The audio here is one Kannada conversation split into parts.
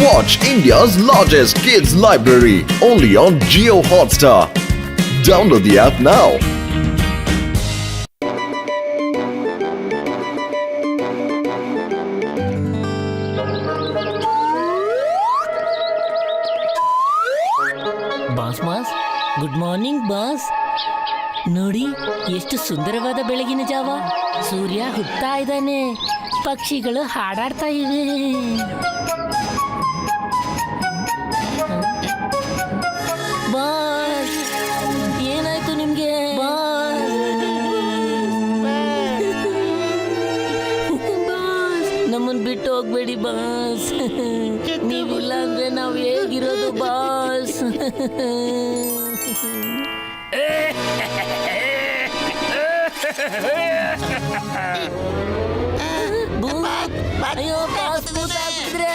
Watch India's largest kids library only on Jio Hotstar. Download the app now. Boss good morning boss. ನೋಡಿ ಎಷ್ಟು ಸುಂದರವಾದ ಬೆಳಗಿನ ಜಾವ. ಸೂರ್ಯ ಹುಟ್ಟುತ್ತಾ ಇದ್ದಾನೆ, ಪಕ್ಷಿಗಳು ಹಾಡಾಡ್ತಾ ಇವೆ. ಬಾಸ್ ಏನಾಯ್ತು ನಿಮ್ಗೆ? ಬಾಸ್ ನಮ್ಮನ್ ಬಿಟ್ಟು ಹೋಗ್ಬೇಡಿ ಬಾಸ್. ನೀವಿಲ್ಲ ಅಂದ್ರೆ ನಾವು ಹೇಗಿರೋದು ಬಾಸ್? ಅಯ್ಯೋ ಬಾಸ್ ಭೂತಾಗ್ಬಿಟ್ರೆ.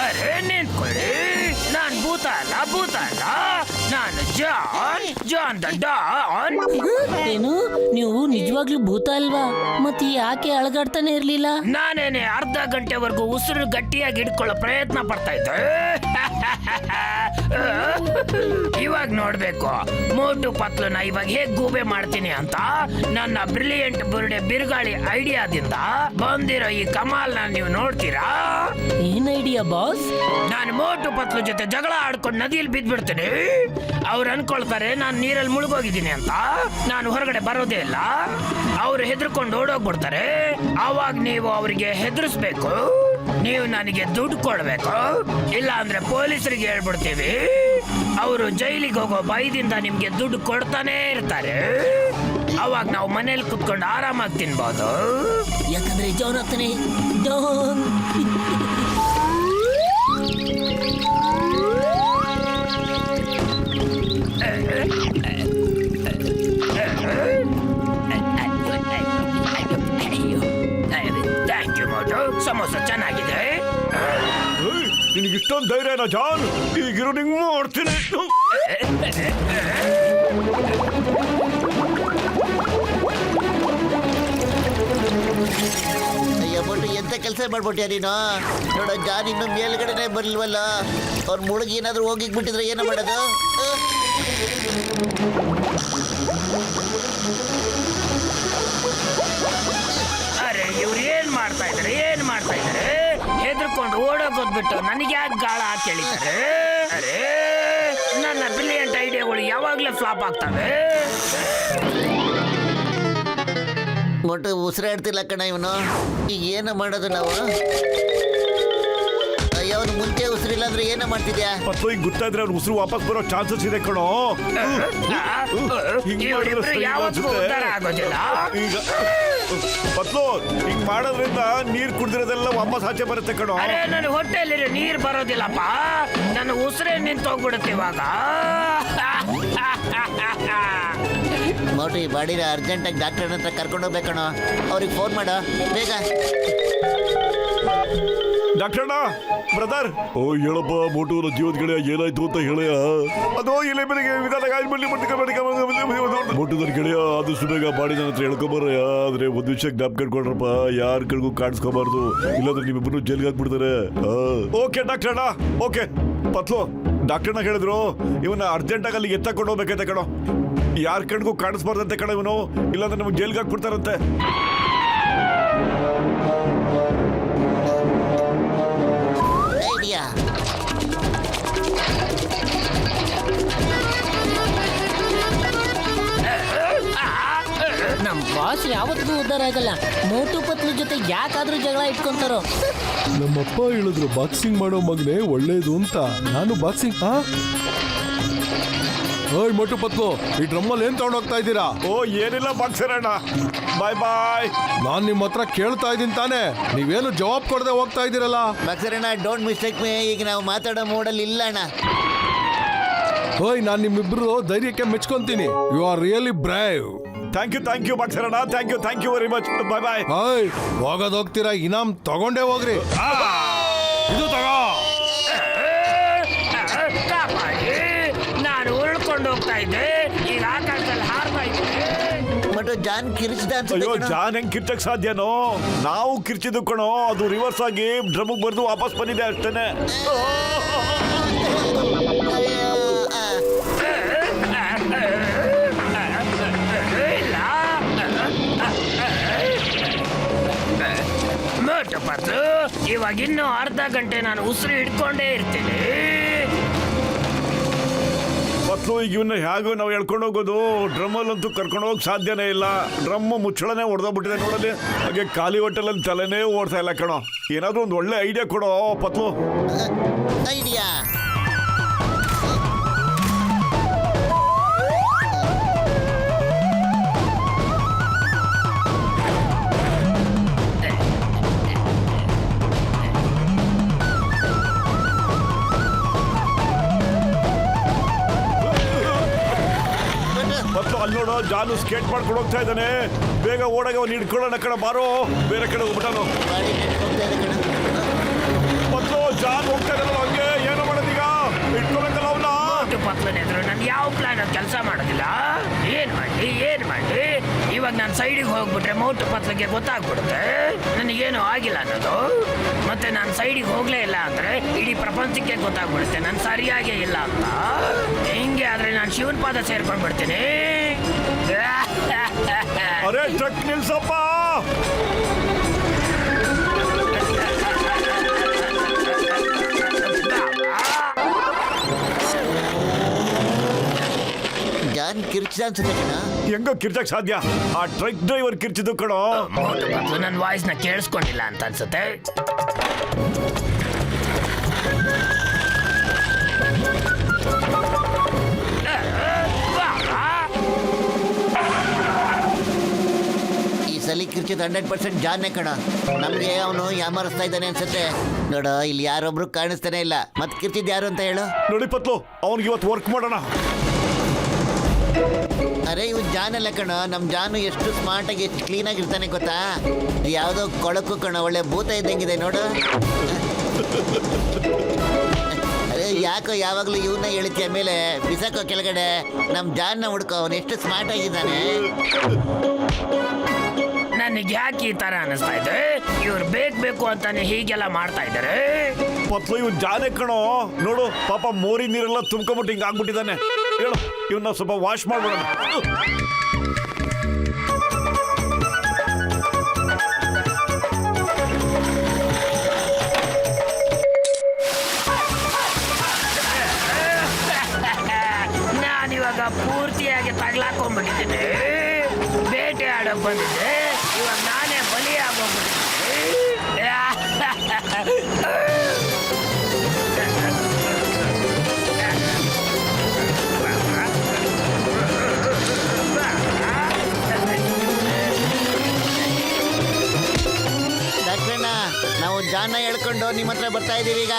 ಅರೆ ನಿಂತ್ಕೊಳ್ಳಿ, ನಾನ್ ಭೂತ ಅಲ್ಲ, ನಾನು ಜಾನ್ ದ ಡಾನ್. ಏನು ನೀವು ನಿಜವಾಗ್ಲೂ ಭೂತ ಅಲ್ವಾ? ಮತ್ತೆ ಯಾಕೆ ಅಳಗಾಡ್ತಾನೆ ಇರ್ಲಿಲ್ಲ? ನಾನೇನೆ ಅರ್ಧ ಗಂಟೆವರೆಗೂ ಉಸಿರು ಗಟ್ಟಿಯಾಗಿ ಹಿಡ್ಕೊಳ್ಳೋ ಪ್ರಯತ್ನ ಪಡ್ತಾ ಇದ್ದೆ. ಇವಾಗ ನೋಡ್ಬೇಕು ಮೋಟು ಪತ್ಲುನ ಇವಾಗ ಹೇಗ್ ಗೂಬೆ ಮಾಡ್ತೀನಿ ಅಂತ. ನನ್ನ ಬ್ರಿಲಿಯಂಟ್ ಬುರುಡೆ ಬಿರುಗಾಳಿ ಐಡಿಯಾದಿಂದ ಬಂದಿರೋ ಈ ಕಮಾಲ್ನ ನೀವು ನೋಡ್ತೀರಾ? ಏನ್ ಐಡಿಯಾ ಬಾಸ್? ನಾನು ಮೋಟು ಪತ್ಲು ಜೊತೆ ಜಗಳ ಆಡ್ಕೊಂಡು ನದಿಯಲ್ಲಿ ಬಿದ್ದ್ಬಿಡ್ತೀನಿ. ಅವ್ರು ಅನ್ಕೊಳ್ತಾರೆ ನಾನು ನೀರಲ್ಲಿ ಮುಳುಗೋಗಿದ್ದೀನಿ ಅಂತ. ನಾನು ಹೊರಗಡೆ ಬರೋದೇ ಇಲ್ಲ. ಅವ್ರು ಹೆದರ್ಕೊಂಡು ಓಡೋಗ್ಬಿಡ್ತಾರೆ. ಅವಾಗ ನೀವು ಅವರಿಗೆ ಹೆದರ್ಸ್ಬೇಕು. ನೀವು ನನಗೆ ದುಡ್ಡು ಕೊಡ್ಬೇಕು, ಇಲ್ಲ ಅಂದ್ರೆ ಪೊಲೀಸರಿಗೆ ಹೇಳ್ಬಿಡ್ತೀವಿ. ಅವರು ಜೈಲಿಗೆ ಹೋಗೋ ಭಯದಿಂದ ನಿಮ್ಗೆ ದುಡ್ಡು ಕೊಡ್ತಾನೆ ಇರ್ತಾರೆ. ಅವಾಗ ನಾವು ಮನೇಲಿ ಕುತ್ಕೊಂಡು ಆರಾಮಾಗಿ ತಿನ್ಬೋದು. ಯಾಕಂದ್ರೆ ಜಾನ್ ಆಗ್ತಾನೆ. ಜಾನ್ ಥ್ಯಾಂಕ್ ಯು ಮೋಟು, ಸಮೋಸ ಚೆನ್ನಾಗಿದೆ. ನಿನಗೆ ಇಷ್ಟೊಂದು ಧೈರ್ಯನಾ ಜಾನ್? ಈಗಿರೋ ನಿಂಗೆ ಮಾಡ್ತೀನಿ. ಅಯ್ಯ ಬೋಟು, ಎಂತ ಕೆಲಸ ಮಾಡ್ಬಿಟ್ಯಾ ನೀನು? ನೋಡ ಜಾನ್ ಇನ್ನು ಮೇಲ್ಗಡೆನೆ ಬರ್ಲಿಲ್ವಲ್ಲ. ಅವ್ರ ಮುಳುಗಿ ಏನಾದ್ರು ಹೋಗಿಬಿಟ್ಟಿದ್ರೆ ಏನೋ ಮಾಡೋದು? ಅರೆ ಇವ್ರು ಏನ್ ಮಾಡ್ತಾ ಇದಾರೆ? ಹೆದರ್ಕೊಂಡು ಓಡೋಗೋದ್ಬಿಟ್ಟು ನನಗೆ ಯಾಕೆ ಗಾಳ ಕೇಳಿದ್ದಾರೆ? ಅರೆ ನನ್ನ ಬ್ರಿಲಿಯಂಟ್ ಐಡಿಯಾಗಳು ಯಾವಾಗ್ಲೂ ಫ್ಲಾಪ್ ಆಗ್ತವೆ. ಬೋಟು ಉಸಿರಾಡ್ತಿಲ್ಲ ಕಣ ಇವನು. ಈಗ ಏನು ಮಾಡೋದು ನಾವು? ಅಯ್ಯ ಅವನು ಮುಂಚೆ ಉಸಿರಿಲ್ಲ ಅಂದ್ರೆ ಏನೋ ಮಾಡ್ತಿದ್ಯಾ? ಪತ್ಲು ಹಿಂಗ್ ಗೊತ್ತಾದ್ರೆ ಅವ್ನು ಉಸಿರು ವಾಪಸ್ ಬರೋ ಚಾನ್ಸಸ್ ಇದೆ ಕಣೋ. ಇವ್ರಿಬ್ರು ಯಾವತ್ತೂ ಉದ್ಧಾರ ಆಗೋದಿಲ್ಲ. ಈಗ ಪತ್ಲು ಹಿಂಗ್ ಮಾಡೋದ್ರಿಂದ ನೀರ್ ಕುಡ್ದಿರೋದೆಲ್ಲ ವಾಪಸ್ ಆಚೆ ಬರುತ್ತೆ ಕಣೋ. ಅರೆ ನನ್ನ ಹೊಟ್ಟೆಯಲ್ಲಿ ನೀರ್ ಬರೋದಿಲ್ಲಪ್ಪ, ನನ್ನ ಉಸಿರೇ ನಿಂತೋಗ್ಬಿಡುತ್ತೆ ಇವಾಗ. ಬೋಟು ಈ ಬಾಡಿನ ಅರ್ಜೆಂಟಾಗಿ ಡಾಕ್ಟರ್ ಹತ್ರ ಕರ್ಕೊಂಡು ಹೋಗ್ಬೇಕಣೋ. ಅವ್ರಿಗೆ ಫೋನ್ ಮಾಡು ಬೇಗ. Doctor brother. ಓ ಹೇಳಪ್ಪ ಮೋಟು, ಜೀವದ ಗೆಳೆಯ ಏನಾಯ್ತು ಅಂತ ಹೇಳಯ್ಯ. ಅದು ಇಲ್ಲಿ ಬೆಳಿಗ್ಗೆ ಮೋಟು ನನ್ನ ಗೆಳೆಯ, ಆದಷ್ಟು ಬೇಗ ಬಾಡಿ ನನ್ನ ಹತ್ರ ಹೇಳ್ಕೊಂಬರಯ್ಯ. ಆದ್ರೆ ಒಂದ್ ವಿಷಯ ಜ್ಞಾಪಕ ಇಟ್ಕೊಂಡ್ರಪ್ಪ, ಯಾರ ಕಡೆಗೂ ಕಾಣಿಸ್ಕೊಬಾರ್ದು, ಇಲ್ಲಾಂದ್ರೆ ನಿಮ್ಮಿಬ್ಬರು ಜೈಲ್ಗೆ ಹಾಕ್ಬಿಡ್ತಾರೆ. Okay doctor okay. ಪತ್ಲು ಡಾಕ್ಟರ್ನ ಹೇಳಿದ್ರು ಇವನ್ನ ಅರ್ಜೆಂಟಾಗಿ ಅಲ್ಲಿ ಎತ್ತಕೊಂಡು ಹೋಗ್ಬೇಕೈತೆ ಕಣೋ. ಯಾರ ಕಡೆಗೂ ಕಾಣಿಸ್ಬಾರ್ದಂತೆ ಕಣ ಇವನು, ಇಲ್ಲಾಂದ್ರೆ ನಮ್ಗೆ ಜೈಲ್ಗೆ ಹಾಕ್ಬಿಡ್ತಾರಂತೆ. ಐಡಿಯಾ ನಮ್ ಬಾಸ್ ಯಾವತ್ತಿಗೂ ಉದ್ಧಾರ ಆಗಲ್ಲ. ಮೋಟು ಪತ್ಲು ಜೊತೆ ಯಾಕಾದ್ರೂ ಜಗಳ ಇಟ್ಕೊಂತಾರೋ? ನಮ್ಮಪ್ಪ ಹೇಳಿದ್ರು ಬಾಕ್ಸಿಂಗ್ ಮಾಡೋ ಮಗನೇ ಒಳ್ಳೇದು ಅಂತ. ನಾನು ಬಾಕ್ಸಿಂಗ್ ಓಯ್ ಮೋಟು ಪತ್ಲು, ಈ ಡ್ರಮ್ಮಲ್ಲಿ ಏನ್ ತಗೊಂಡು ಹೋಗ್ತಾ ಇದ್ದೀರಾ? ಓ ಏನಿಲ್ಲ ಬಾಕ್ಸರ್ ಅಣ್ಣ, ಬಾಯ್ ಬಾಯ್. ನಾನ್ ನಿಮ್ಮ ಹತ್ರ ಕೇಳ್ತಾ ಇದ್ದೀನಿ ತಾನೇ, ನೀವೇನು ಜವಾಬ್ ಕೊಡದೆ ಹೋಗ್ತಾ ಇದ್ದೀರಲ್ಲ? ಬಕ್ಸರಣ್ಣ ಡೋಂಟ್ ಮಿಸ್ಟೇಕ್ ಮೀ. ಈಗ ನಾವು ಮಾತಾಡೋ ಮೋಡಲ್ಲಿ ಇಲ್ಲ ಅಣ್ಣ. ಓಯ್ ನಾನ್ ನಿಮ್ಮಿಬ್ರು ಧೈರ್ಯಕ್ಕೆ ಮೆಚ್ಕೊಂತೀನಿ. You are really brave. Thank you boxer ಅಣ್ಣ, thank you very much. Bye bye. ಓಯ್ ಹೋಗೋದ್ ಹೋಗ್ತೀರಾ, ಇನಾಮ್ ತಗೊಂಡೇ ಹೋಗ್ರಿ. ಇದು ತಗೋ. ನಾನು ಉರುಳ್ಕೊಂಡು ಹೋಗ್ತಾ ಇದ್ದೆ, ಈಗ ಆಕಾಶದಲ್ಲಿ ಹಾರ್ತಾ ಇದ್ದೆ. ದೊಡ್ಡ ಜಾನ್ ಕಿರಿಚ್ದ ಅನ್ಸುತ್ತೆ ಅಯ್ಯೋ ಕಣೋ. ಜಾನ್ ಹೆಂಗ್ ಕಿರ್ಚಕ್ ಸಾಧ್ಯನೋ? ನಾವು ಕಿರ್ಚಿದ್ದು ಕಣೋ, ಅದು ರಿವರ್ಸ್ ಆಗಿ ಡ್ರಮ್ಗೆ ಬರ್ದು ವಾಪಸ್ ಬಂದಿದೆ ಅಷ್ಟೇನೆ. ಅಯ್ಯೋ, ಆ. ಇಲ್ಲ ಮೋಟು ಪತ್ಲು, ಇವಾಗ ಇನ್ನೂ ಅರ್ಧ ಗಂಟೆ ನಾನು ಉಸಿರು ಹಿಡ್ಕೊಂಡೇ ಇರ್ತೀನಿ. ಪತ್ಲು ಈಗ ಇವನ್ನ ಹೇಗೋ ನಾವು ಎಳ್ಕೊಂಡು ಹೋಗೋದು? ಡ್ರಮ್ಮಲ್ಲಂತೂ ಕರ್ಕೊಂಡು ಹೋಗಕ್ ಸಾಧ್ಯನೇ ಇಲ್ಲ. ಡ್ರಮ್ ಮುಚ್ಚಳನೆ ಹೊಡೆದೋಗ್ಬಿಟ್ಟಿದೆ ನೋಡಲಿ. ಹಾಗೆ ಖಾಲಿ ಹೊಟ್ಟೆಲಲ್ಲಿ ತಲೆನೇ ಓಡ್ತಾ ಇಲ್ಲ ಕಣೋ. ಏನಾದ್ರೂ ಒಂದು ಒಳ್ಳೆ ಐಡಿಯಾ ಕೊಡೋ ಪತ್ಲು. ಐಡಿಯಾ ಪತ್ಲು ಅಲ್ಲಿ ನೋಡೋ, ಜಾನು ಸ್ಕೇಟ್ ಮಾಡ್ಕೊಂಡು ಹೋಗ್ತಾ ಇದ್ದಾನೆ. ಬೇಗ ಓಡಾಗ ಅವ್ನು ಹಿಡ್ಕೊಳ್ಳೋಣ ಕಣ, ಬಾರೋ. ಬೇರೆ ಕಡೆ ಹೋಗ್ಬಿಟ್ಟಾನು. ಗಾಡಿ ಹೋಗ್ತಾ ಇದೆ ಕಣೋ. ಪತ್ಲು ಜಾನ್ ಹೋಗ್ತಾ ಇದ್ದಾನಲ್ಲ, ಹಂಗೆ ಏನೋ ಮಾಡೋದೀಗ? ಇಟ್ಕೊಬೇಕಲ್ಲ ಅವನ್ನ. ಮೋಟು ಪತ್ಲನ ಎದುರು ನಾನು ಯಾವ ಪ್ಲಾನ್ ಕೆಲಸ ಮಾಡೋದಿಲ್ಲ. ಏನ್ ಮಾಡಿ ಇವಾಗ ನಾನು ಸೈಡಿಗೆ ಹೋಗ್ಬಿಟ್ರೆ ಮೋಟು ಪತ್ಲಗೆ ಗೊತ್ತಾಗ್ಬಿಡುತ್ತೆ ನನಗೇನು ಆಗಿಲ್ಲ ಅನ್ನೋದು. ಮತ್ತೆ ನಾನು ಸೈಡಿಗೆ ಹೋಗ್ಲೇ ಇಲ್ಲ ಅಂದ್ರೆ ಇಡೀ ಪ್ರಪಂಚಕ್ಕೆ ಗೊತ್ತಾಗ್ಬಿಡುತ್ತೆ ನಾನು ಸರಿಯಾಗೇ ಇಲ್ಲ ಅಂತ. ಹಿಂಗೆ ಆದ್ರೆ ನಾನು ಶಿವನ್ ಪಾದ ಸೇರ್ಕೊಂಡ್ ಬಿಡ್ತೀನಿ. ಅರೆ ಟ್ರಕ್ ನಿಲ್ಸಪ್ಪ. ಜಾನ್ ಕಿರಿಚ್ದ ಅನ್ಸುತ್ತೆ ಕಣೋ. ಹೆಂಗೋ ಕಿರ್ಚಕ್ ಸಾಧ್ಯ? ಆ ಟ್ರಕ್ ಡ್ರೈವರ್ ಕಿರ್ಚಿದ್ದು ಕಣೋ. ಮೋಟು ಪತ್ಲು ನನ್ನ ವಾಯ್ಸ್ನ ಕೇಳಿಸ್ಕೊಂಡಿಲ್ಲ ಅಂತ ಅನ್ಸುತ್ತೆ. ಈ ಸಲ ಕಿರ್ಚಿದ್ 100% ಜಾನ್ನೇ ಕಣ. ನಮ್ಗೆ ಅವನು ಯಾಮರಿಸ್ತಾ ಇದ್ದಾನೆ ಅನ್ಸುತ್ತೆ. ನೋಡೋ, ಇಲ್ಲಿ ಯಾರೊಬ್ರು ಕಾಣಿಸ್ತಾನೆ ಇಲ್ಲ. ಮತ್ ಕಿರ್ಚಿದ್ ಯಾರು ಅಂತ ಹೇಳು. ನೋಡಿ ಪತ್ಲು, ಅವನಿಗೆ ಇವತ್ತು ವರ್ಕ್ ಮಾಡೋಣ. ಅರೆ ಇವ್ ಜಾನ್ ಅಲ್ಲ ಕಣ. ನಮ್ ಜಾನು ಎಷ್ಟು ಸ್ಮಾರ್ಟ್ ಆಗಿ ಎಷ್ಟು ಕ್ಲೀನ್ ಆಗಿರ್ತಾನೆ ಗೊತ್ತಾ? ಯಾವ್ದೋ ಕೊಳಕು ಕಣ, ಒಳ್ಳೆ ಭೂತ ಇದ್ದಂಗಿದೆ ನೋಡು. ಅರೆ ಯಾಕೋ ಯಾವಾಗ್ಲೂ ಇವನ್ನ ಹೇಳಿಕೆ ಮೇಲೆ ಬಿಸಾಕೋ ಕೆಳಗಡೆ. ನಮ್ ಜಾನ್ನ ಹುಡ್ಕೋ, ಅವನು ಎಷ್ಟು ಸ್ಮಾರ್ಟ್ ಆಗಿದ್ದಾನೆ. ನನಗೆ ಯಾಕೆ ಈ ತರ ಅನಿಸ್ತಾ ಇದೆ? ಇವ್ರು ಬೇಕು ಅಂತಾನೆ ಹೀಗೆಲ್ಲ ಮಾಡ್ತಾ ಇದ್ದಾರೆ. ಪತ್ಲು ಇವ್ ಜಾನೆ ಕಣೋ. ನೋಡು ಪಾಪ ಮೋರಿ ನೀರೆಲ್ಲ ತುಂಬ್ಕೊಂಬಿಟ್ಟು ಹಿಂಗ ಆಗ್ಬಿಟ್ಟಿದ್ದಾನೆ. ಹೇಳು, ಇವನ್ನ ಸ್ವಲ್ಪ ವಾಶ್ ಮಾಡ್ಬಿಡೋಣ. ನಾನಿವಾಗ ಪೂರ್ತಿಯಾಗಿ ತಗ್ಲಾಕೊಂಡ್ಬಿಟ್ಟಿದ್ದೀನಿ. ಬೇಟೆ ಆಡೋಕ್ ಬಂದಿದ್ದೆ, ಇವಾಗ ನಾನೇ ಬಲಿ ಡಾಕ್ಟ್ರಣ್ಣ, ನಾವು ಜಾನ್ನ ಹೇಳ್ಕೊಂಡು ನಿಮ್ಮ ಹತ್ರ ಬರ್ತಾ ಇದ್ದೀವಿ ಈಗ.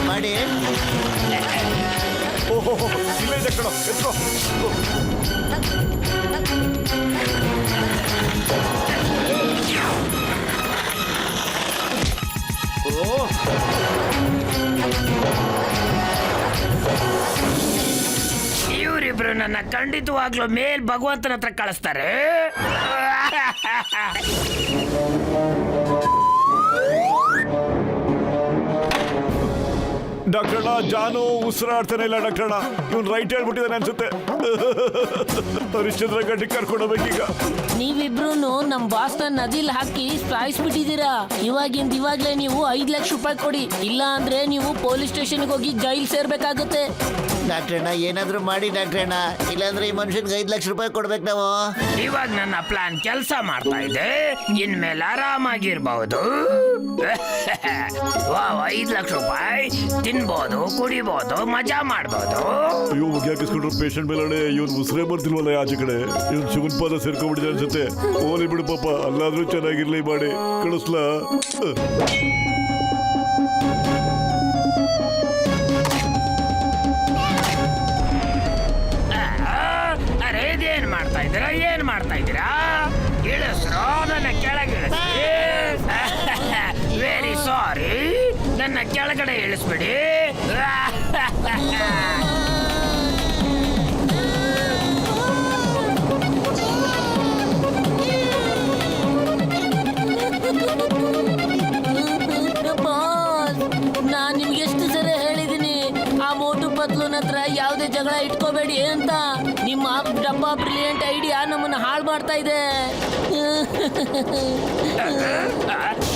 ಮಾಡಿ ಓಹೋ, ಇಲ್ಲೇ ಇದೆ ಕಣೋ, ಎತ್ಕೋ. ಇವರಿಬ್ರು ನನ್ನ ಖಂಡಿತವಾಗ್ಲೂ ಮೇಲ್ ಭಗವಂತನ ಹತ್ರ ಕಳಿಸ್ತಾರೆ. ಡಾಕ್ಟರ್ಣ, ಜಾನು ಉಸಿರಾಡ್ತಾನೆ ಇಲ್ಲ ಡಾಕ್ಟರ್ಣ. ಇವ್ನು ರೈಟ್ ಹೇಳ್ಬಿಟ್ಟಿದ್ದಾನೆ ಅನ್ಸುತ್ತೆ. ಹರಿಶ್ಚಂದ್ರ ಗಡ್ಡಿ ಕರ್ಕೊಂಡೋಗ್ಬೇಕೀಗ. ನೀವಿಬ್ರು ನಮ್ ಬಾಸ್ನ ನದಿಲ್ ಹಾಕಿ ಸಾಯಿಸ್ಬಿಟ್ಟಿದ್ದೀರಾ. ಇವಾಗ್ಲೇ ನೀವು 5 ಲಕ್ಷ ರೂಪಾಯಿ ಕೊಡಿ, ಇಲ್ಲ ಅಂದ್ರೆ ನೀವು ಪೊಲೀಸ್ ಸ್ಟೇಷನ್ಗೆ ಹೋಗಿ ಜೈಲ್ ಸೇರ್ಬೇಕಾಗುತ್ತೆ. ಡಾಕ್ಟ್ರಣ್ಣ, ಏನಾದ್ರೂ ಮಾಡಿ ಡಾಕ್ಟ್ರಣ್ಣ, ಇಲ್ಲಾಂದ್ರೆ ಈ ಮನುಷ್ಯನ್ಗೆ 5 ಲಕ್ಷ ರೂಪಾಯಿ ಕೊಡ್ಬೇಕು ನಾವು. ಇವಾಗ ನನ್ನ ಪ್ಲಾನ್ ಕೆಲಸ ಮಾಡ್ತಾ ಇದೆ. ಇನ್ಮೇಲೆ ಆರಾಮಾಗಿರ್ಬಹುದು. 5 ಲಕ್ಷ ರೂಪಾಯಿ ತಿನ್ಬೋದು, ಕುಡಿಬೋದು, ಮಜಾ ಮಾಡ್ಬೋದು. ಅಯ್ಯೋ, ಮುಗಿಯಾಕಿಸ್ಕೊಂಡ್ರು ಪೇಷಂಟ್ ಮೇಲೆ. ಇವನ್ ಉಸಿರೇ ಬರ್ತಿಲ್ವಲ್ಲ ಆಚೆ ಕಡೆ. ಇವನ್ ಶಿವನ್ ಪಾದ ಸೇರ್ಕೊಂಡ್ಬಿಟ್ಟಿದೆ ಅನ್ಸುತ್ತೆ. ಹೋಲಿ ಬಿಡು ಪಾಪ, ಅಲ್ಲಾದ್ರೂ ಚೆನ್ನಾಗಿರ್ಲಿ ಮಾಡಿ ಕಳಿಸ್ಲಾ. ಕೆಳಗಡೆ ಇಳಿಸ್ಬಿಡಿ. ಬಾಸ್, ನಾನ್ ನಿಮ್ಗೆ ಎಷ್ಟು ಸರಿ ಹೇಳಿದೀನಿ ಆ ಮೋಟು ಪತ್ಲೂನ್ ಹತ್ರ ಯಾವುದೇ ಜಗಳ ಇಟ್ಕೋಬೇಡಿ ಅಂತ. ನಿಮ್ಮ ಡಬ್ಬಾ ಬ್ರಿಲಿಯಂಟ್ ಐಡಿಯಾ ನಮ್ಮನ್ನ ಹಾಳು ಮಾಡ್ತಾ ಇದೆ.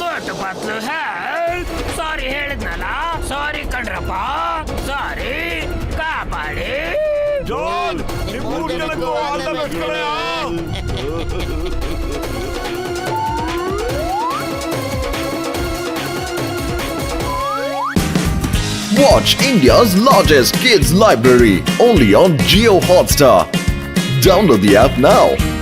ಮೋಟು ಪತ್ಲು ಸಾರಿ ಹೇಳಿದ್ನಲ್ಲ, ಸಾರಿ ಕಣ್ರಪ್ಪ, ಸಾರಿ, ಕಾಪಾಡಿ. ಜಾನ್ ನಿಮ್ ಮೂರ್ ಜನಕ್ಕೂ all the best ಕಣಯ್ಯ. Watch India's largest kids library only on Geo Hotstar. Download the app now.